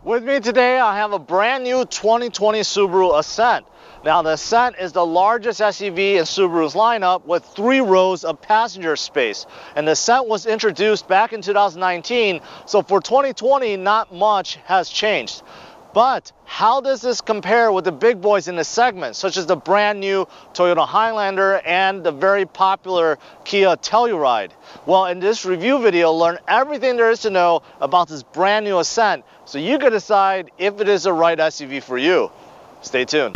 With me today, I have a brand new 2020 Subaru Ascent. Now, the Ascent is the largest SUV in Subaru's lineup with 3 rows of passenger space. And the Ascent was introduced back in 2019, so for 2020, not much has changed. But how does this compare with the big boys in the segment, such as the brand new Toyota Highlander and the very popular Kia Telluride? Well, in this review video, learn everything there is to know about this brand new Ascent, so you can decide if it is the right SUV for you. Stay tuned.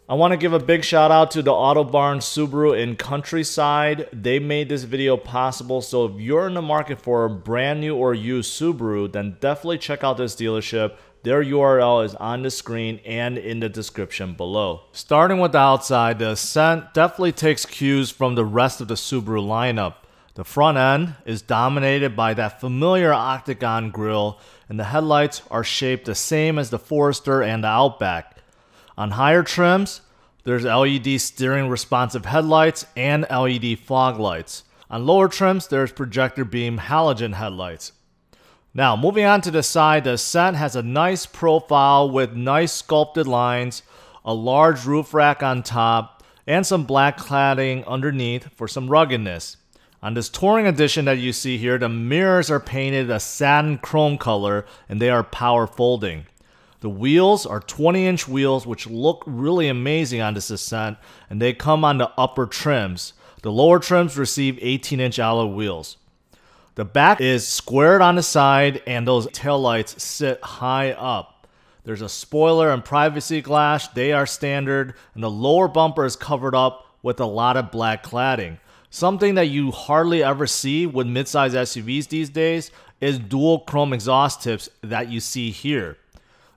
I want to give a big shout out to the Auto Barn Subaru in Countryside. They made this video possible, so if you're in the market for a brand new or used Subaru, then definitely check out this dealership. Their URL is on the screen and in the description below. Starting with the outside, the Ascent definitely takes cues from the rest of the Subaru lineup. The front end is dominated by that familiar octagon grille, and the headlights are shaped the same as the Forester and the Outback. On higher trims, there's LED steering responsive headlights and LED fog lights. On lower trims, there's projector beam halogen headlights. Now, moving on to the side, the Ascent has a nice profile with nice sculpted lines, a large roof rack on top, and some black cladding underneath for some ruggedness. On this Touring Edition that you see here, the mirrors are painted a satin chrome color and they are power folding. The wheels are 20-inch wheels, which look really amazing on this Ascent, and they come on the upper trims. The lower trims receive 18-inch alloy wheels. The back is squared on the side, and those taillights sit high up. There's a spoiler and privacy glass. They are standard, and the lower bumper is covered up with a lot of black cladding. Something that you hardly ever see with midsize SUVs these days is dual chrome exhaust tips that you see here.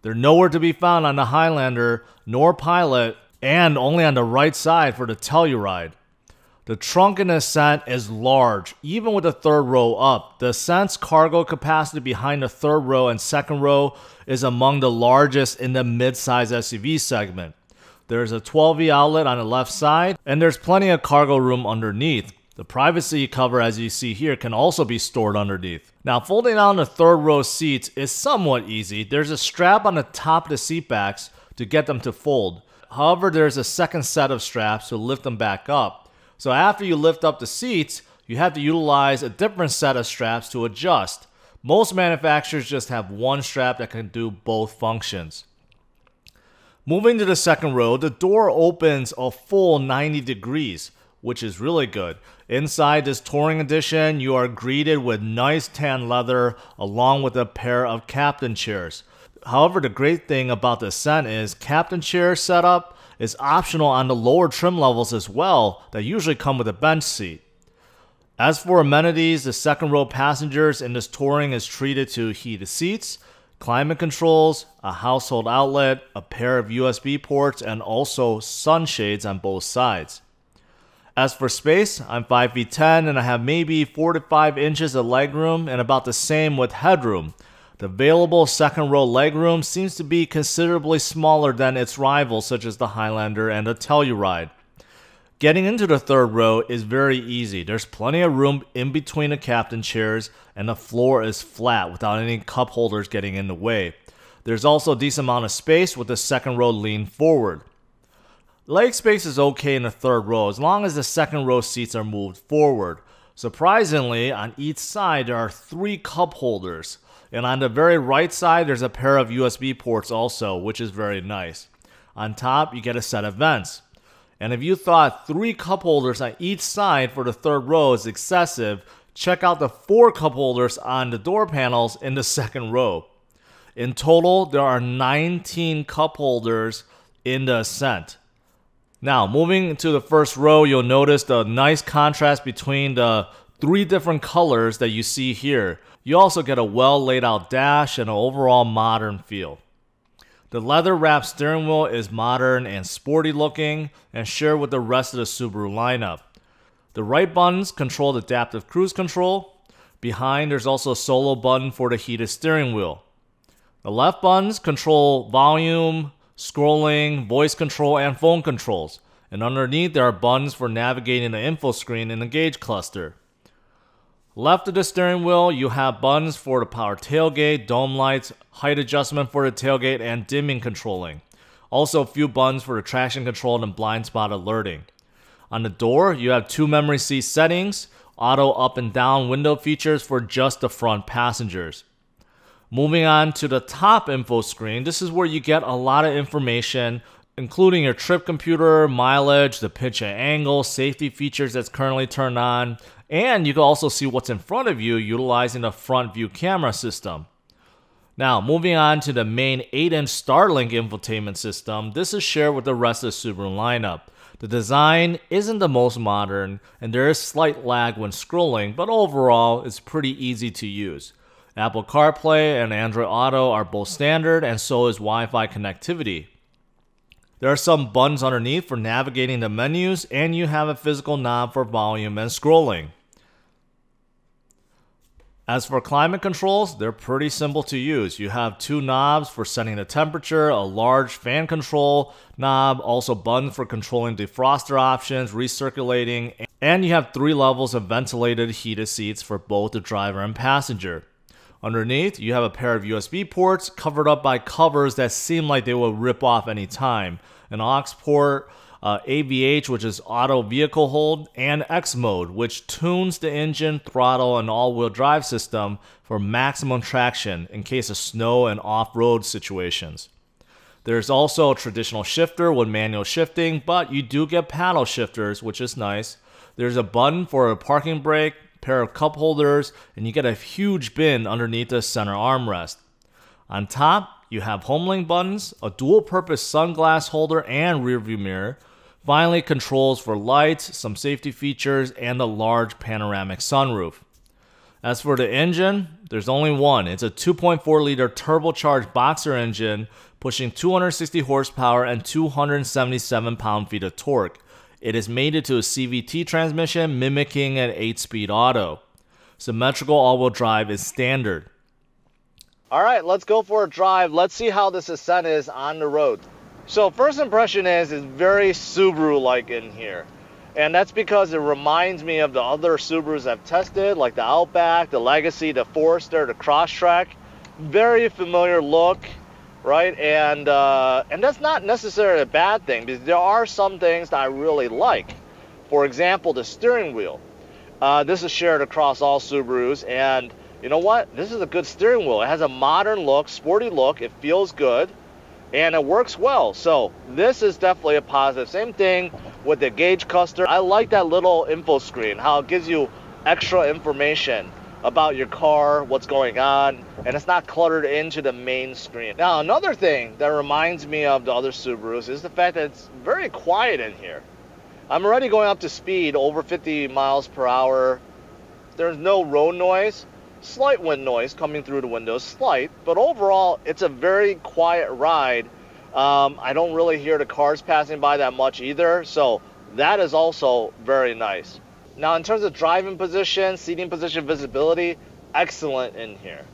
They're nowhere to be found on the Highlander nor Pilot, and only on the right side for the Telluride. The trunk in the Ascent is large, even with the third row up. The Ascent's cargo capacity behind the third row and second row is among the largest in the midsize SUV segment. There's a 12V outlet on the left side, and there's plenty of cargo room underneath. The privacy cover, as you see here, can also be stored underneath. Now, folding down the third row seats is somewhat easy. There's a strap on the top of the seat backs to get them to fold. However, there's a second set of straps to lift them back up. So after you lift up the seats, you have to utilize a different set of straps to adjust. Most manufacturers just have one strap that can do both functions. Moving to the second row, the door opens a full 90 degrees, which is really good. Inside this Touring Edition, you are greeted with nice tan leather along with a pair of captain chairs. However, the great thing about the Ascent is captain chair setup is optional on the lower trim levels as well that usually come with a bench seat. As for amenities, the second row passengers in this Touring is treated to heated seats, climate controls, a household outlet, a pair of USB ports, and also sunshades on both sides. As for space, I'm 5 feet 10 and I have maybe 4 to 5 inches of legroom and about the same with headroom. The available second row legroom seems to be considerably smaller than its rivals such as the Highlander and the Telluride. Getting into the third row is very easy. There's plenty of room in between the captain chairs and the floor is flat without any cup holders getting in the way. There's also a decent amount of space with the second row leaned forward. Leg space is okay in the third row as long as the second row seats are moved forward. Surprisingly, on each side there are 3 cup holders. And on the very right side there's a pair of USB ports also, which is very nice. On top you get a set of vents. And if you thought 3 cup holders on each side for the third row is excessive, check out the 4 cup holders on the door panels in the second row. In total, there are 19 cup holders in the Ascent. Now, moving to the first row, you'll notice the nice contrast between the 3 different colors that you see here. You also get a well laid out dash and an overall modern feel. The leather wrapped steering wheel is modern and sporty looking and shared with the rest of the Subaru lineup. The right buttons control the adaptive cruise control. Behind, there's also a solo button for the heated steering wheel. The left buttons control volume, scrolling, voice control, and phone controls. And underneath, there are buttons for navigating the info screen in the gauge cluster. Left of the steering wheel, you have buttons for the power tailgate, dome lights, height adjustment for the tailgate, and dimming controlling. Also a few buttons for the traction control and blind spot alerting. On the door, you have 2 memory seat settings, auto up and down window features for just the front passengers. Moving on to the top info screen, this is where you get a lot of information, including your trip computer, mileage, the pitch and angle, safety features that's currently turned on, and you can also see what's in front of you utilizing the front view camera system. Now, moving on to the main 8-inch Starlink infotainment system, this is shared with the rest of the Subaru lineup. The design isn't the most modern, and there is slight lag when scrolling, but overall, it's pretty easy to use. Apple CarPlay and Android Auto are both standard, and so is Wi-Fi connectivity. There are some buttons underneath for navigating the menus, and you have a physical knob for volume and scrolling. As for climate controls, they're pretty simple to use. You have 2 knobs for setting the temperature, a large fan control knob, also buttons for controlling defroster options, recirculating, and you have 3 levels of ventilated heated seats for both the driver and passenger. Underneath, you have a pair of USB ports covered up by covers that seem like they will rip off any time, an aux port, AVH, which is auto vehicle hold, and X mode, which tunes the engine, throttle, and all-wheel drive system for maximum traction in case of snow and off-road situations. There's also a traditional shifter with manual shifting, but you do get paddle shifters, which is nice. There's a button for a parking brake, pair of cup holders, and you get a huge bin underneath the center armrest. On top, you have homelink buttons, a dual-purpose sunglass holder and rearview mirror. Finally, controls for lights, some safety features, and a large panoramic sunroof. As for the engine, there's only one. It's a 2.4-liter turbocharged boxer engine pushing 260 horsepower and 277 pound-feet of torque. It is mated to a CVT transmission mimicking an 8-speed auto. Symmetrical all-wheel drive is standard. Alright, let's go for a drive. Let's see how this Ascent is on the road. So first impression is it's very Subaru-like in here. And that's because it reminds me of the other Subarus I've tested, like the Outback, the Legacy, the Forester, the Crosstrek. Very familiar look, right? And that's not necessarily a bad thing, because there are some things that I really like. For example, the steering wheel. This is shared across all Subarus, and you know what? This is a good steering wheel. It has a modern look, sporty look, it feels good, and it works well. So this is definitely a positive. Same thing with the gauge cluster. I like that little info screen, how it gives you extra information about your car, what's going on, and it's not cluttered into the main screen. Now, another thing that reminds me of the other Subarus is the fact that it's very quiet in here. I'm already going up to speed over 50 miles per hour. There's no road noise. Slight wind noise coming through the windows, slight, but overall it's a very quiet ride. I don't really hear the cars passing by that much either, so that is also very nice. Now, in terms of driving position, seating position, visibility, excellent in here.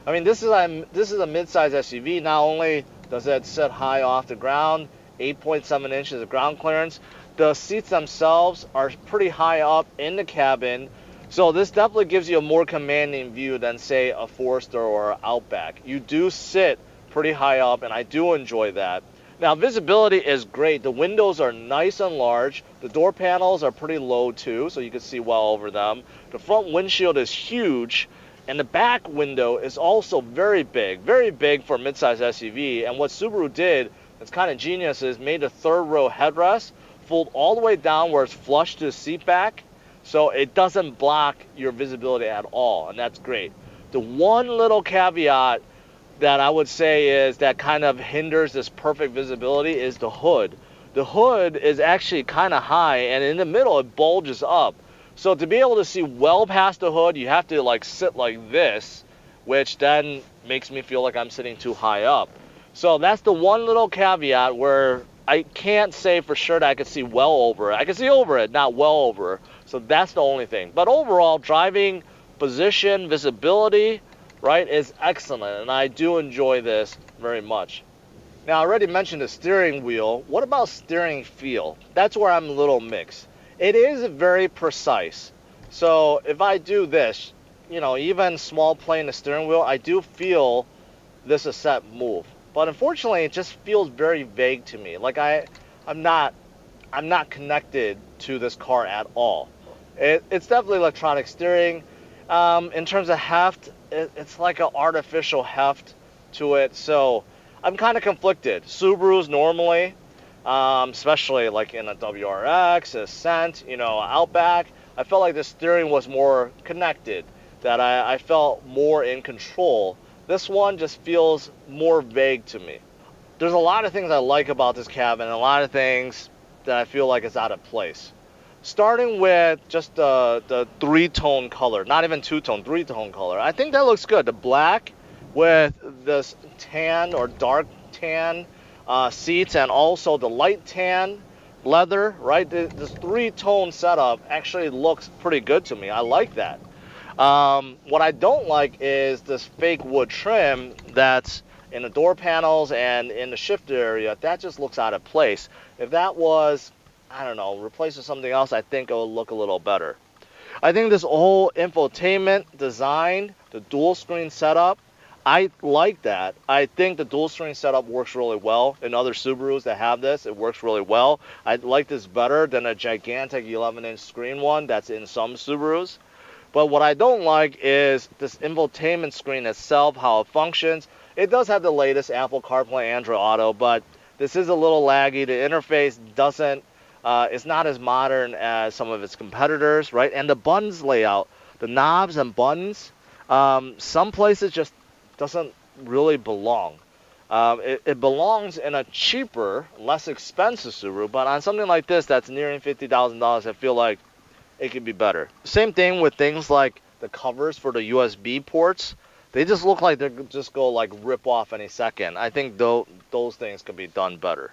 I mean, this is a midsize SUV. Not only does it sit high off the ground, 8.7 inches of ground clearance, the seats themselves are pretty high up in the cabin. So this definitely gives you a more commanding view than, say, a Forester or Outback. You do sit pretty high up, and I do enjoy that. Now, visibility is great. The windows are nice and large. The door panels are pretty low, too, so you can see well over them. The front windshield is huge, and the back window is also very big for a midsize SUV. And what Subaru did, that's kind of genius, is made the third row headrest fold all the way down where it's flush to the seat back, so it doesn't block your visibility at all, and that's great. The one little caveat that I would say is that kind of hinders this perfect visibility is the hood. The hood is actually kind of high, and in the middle it bulges up. So to be able to see well past the hood, you have to like sit like this, which then makes me feel like I'm sitting too high up. So that's the one little caveat where I can't say for sure that I could see well over it. I can see over it, not well over it. So that's the only thing. But overall, driving position, visibility, right, is excellent. And I do enjoy this very much. Now, I already mentioned the steering wheel. What about steering feel? That's where I'm a little mixed. It is very precise. So if I do this, you know, even small playing the steering wheel, I do feel this Ascent move. But unfortunately, it just feels very vague to me. Like I'm not connected to this car at all. It's definitely electronic steering. In terms of heft, it's like an artificial heft to it. So I'm kind of conflicted. Subarus normally, especially like in a WRX, Ascent, you know, Outback, I felt like the steering was more connected, that I felt more in control. This one just feels more vague to me. There's a lot of things I like about this cabin, and a lot of things that I feel like is out of place. Starting with just the three-tone color, not even two-tone, three-tone color. I think that looks good. The black with this tan or dark tan seats, and also the light tan leather, right? This three-tone setup actually looks pretty good to me. I like that. What I don't like is this fake wood trim that's in the door panels and in the shifter area. That just looks out of place. If that was, I don't know, replaced with something else, I think it would look a little better. I think this whole infotainment design, the dual screen setup, I like that. I think the dual screen setup works really well. In other Subarus that have this, it works really well. I like this better than a gigantic 11-inch screen one that's in some Subarus. But what I don't like is this infotainment screen itself, how it functions. It does have the latest Apple CarPlay, Android Auto, but this is a little laggy. The interface doesn't, it's not as modern as some of its competitors, right? And the buttons layout, the knobs and buttons, some places just doesn't really belong. It belongs in a cheaper, less expensive Subaru, but on something like this that's nearing $50,000, I feel like it could be better. Same thing with things like the covers for the USB ports. They just look like they're just go like rip off any second. I think those things could be done better.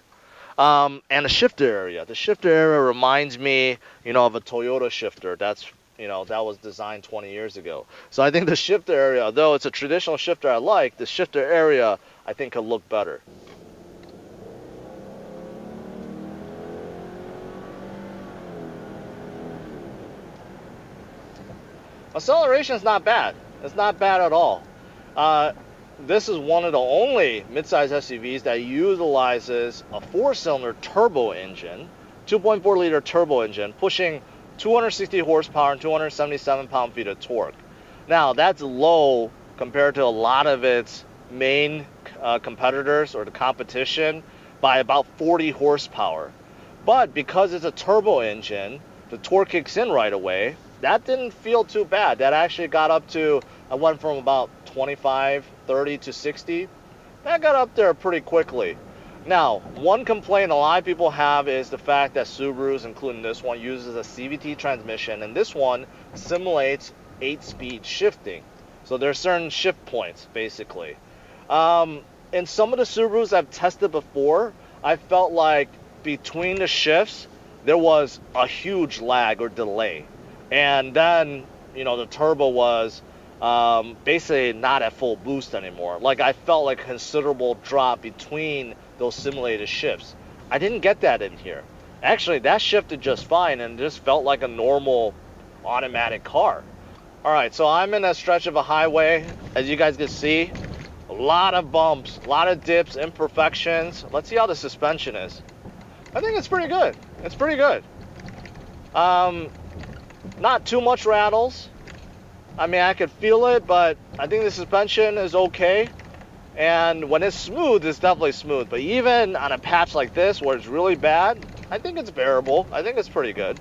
And the shifter area. The shifter area reminds me, you know, of a Toyota shifter. That's, you know, that was designed 20 years ago. So I think the shifter area, though it's a traditional shifter I like, the shifter area I think could look better. Acceleration is not bad. It's not bad at all. This is one of the only midsize SUVs that utilizes a 4-cylinder turbo engine, 2.4-liter turbo engine, pushing 260 horsepower and 277 pound-feet of torque. Now, that's low compared to a lot of its main competitors or the competition by about 40 horsepower. But because it's a turbo engine, the torque kicks in right away. That didn't feel too bad. That actually got up to, I went from about 25, 30 to 60. That got up there pretty quickly. Now, one complaint a lot of people have is the fact that Subarus, including this one, uses a CVT transmission, and this one simulates 8-speed shifting. So there's certain shift points, basically. In some of the Subarus I've tested before, I felt like between the shifts, there was a huge lag or delay. And then, you know, the turbo was basically not at full boost anymore. Like, I felt like a considerable drop between those simulated shifts. I didn't get that in here. Actually, that shifted just fine and just felt like a normal automatic car. All right, so I'm in a stretch of a highway. As you guys can see, a lot of bumps, a lot of dips, imperfections. Let's see how the suspension is. I think it's pretty good. It's pretty good. Not too much rattles. I mean, I could feel it, but I think the suspension is okay. And when it's smooth, it's definitely smooth. But even on a patch like this where it's really bad, I think it's bearable. I think it's pretty good.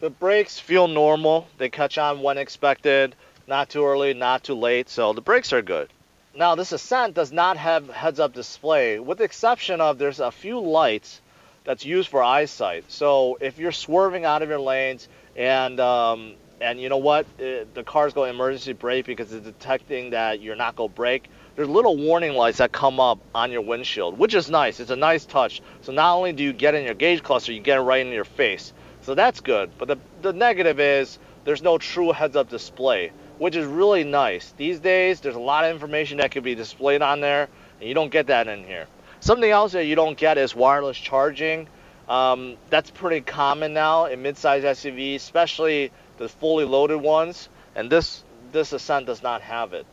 The brakes feel normal. They catch on when expected. Not too early, not too late. So the brakes are good. Now, this Ascent does not have heads-up display, with the exception of there's a few lights that's used for eyesight. So if you're swerving out of your lanes and you know what, the car's going emergency brake because it's detecting that you're not going to brake, there's little warning lights that come up on your windshield, which is nice. It's a nice touch. So not only do you get in your gauge cluster, you get it right in your face. So that's good. But the negative is there's no true heads-up display, which is really nice. These days, there's a lot of information that could be displayed on there, and you don't get that in here. Something else that you don't get is wireless charging. That's pretty common now in midsize SUVs, especially the fully loaded ones, and this Ascent does not have it.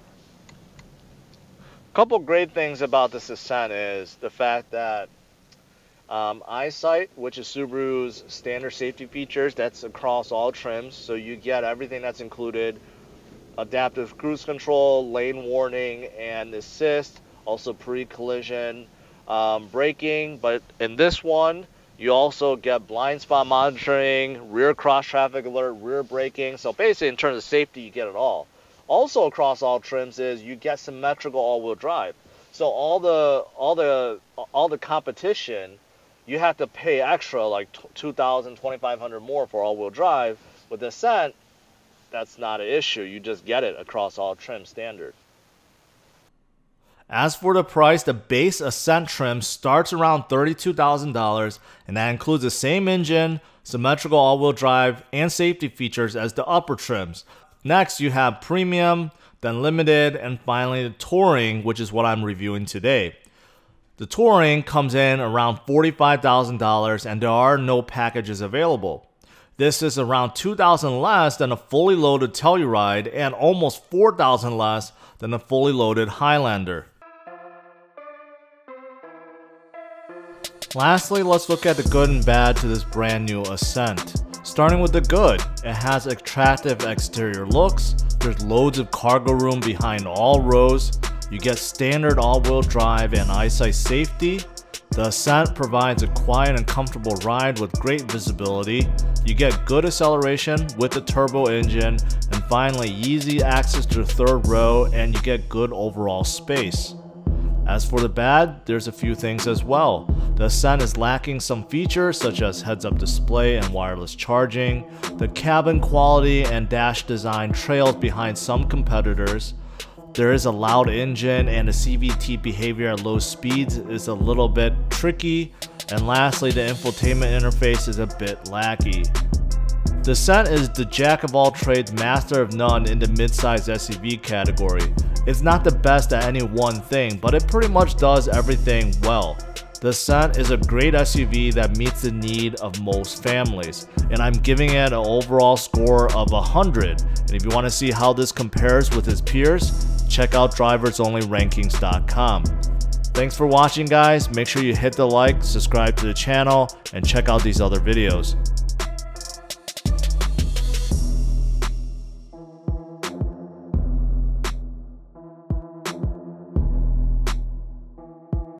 A couple great things about this Ascent is the fact that eyesight, which is Subaru's standard safety features, that's across all trims, so you get everything that's included: adaptive cruise control, lane warning and assist, also pre-collision braking. But in this one, you also get blind spot monitoring, rear cross traffic alert, rear braking. So basically, in terms of safety, you get it all. Also across all trims is you get symmetrical all-wheel drive. So all the competition, you have to pay extra, like $2,000, $2,500 more for all-wheel drive. With the Ascent, that's not an issue. You just get it across all trim standard. As for the price, the base Ascent trim starts around $32,000, and that includes the same engine, symmetrical all-wheel drive, and safety features as the upper trims. Next, you have Premium, then Limited, and finally the Touring, which is what I'm reviewing today. The Touring comes in around $45,000, and there are no packages available. This is around $2,000 less than a fully loaded Telluride and almost $4,000 less than a fully loaded Highlander. Lastly, let's look at the good and bad to this brand new Ascent. Starting with the good, it has attractive exterior looks, there's loads of cargo room behind all rows, you get standard all-wheel drive and eyesight safety. The Ascent provides a quiet and comfortable ride with great visibility. You get good acceleration with the turbo engine, and finally easy access to the third row, and you get good overall space. As for the bad, there's a few things as well. The Ascent is lacking some features such as heads-up display and wireless charging. The cabin quality and dash design trails behind some competitors. There is a loud engine, and the CVT behavior at low speeds is a little bit tricky. And lastly, the infotainment interface is a bit laggy. The Ascent is the jack of all trades, master of none in the midsize SUV category. It's not the best at any one thing, but it pretty much does everything well. The Ascent is a great SUV that meets the need of most families, and I'm giving it an overall score of 100. And if you want to see how this compares with its peers, check out driversonlyrankings.com. Thanks for watching, guys. Make sure you hit the like, subscribe to the channel, and check out these other videos.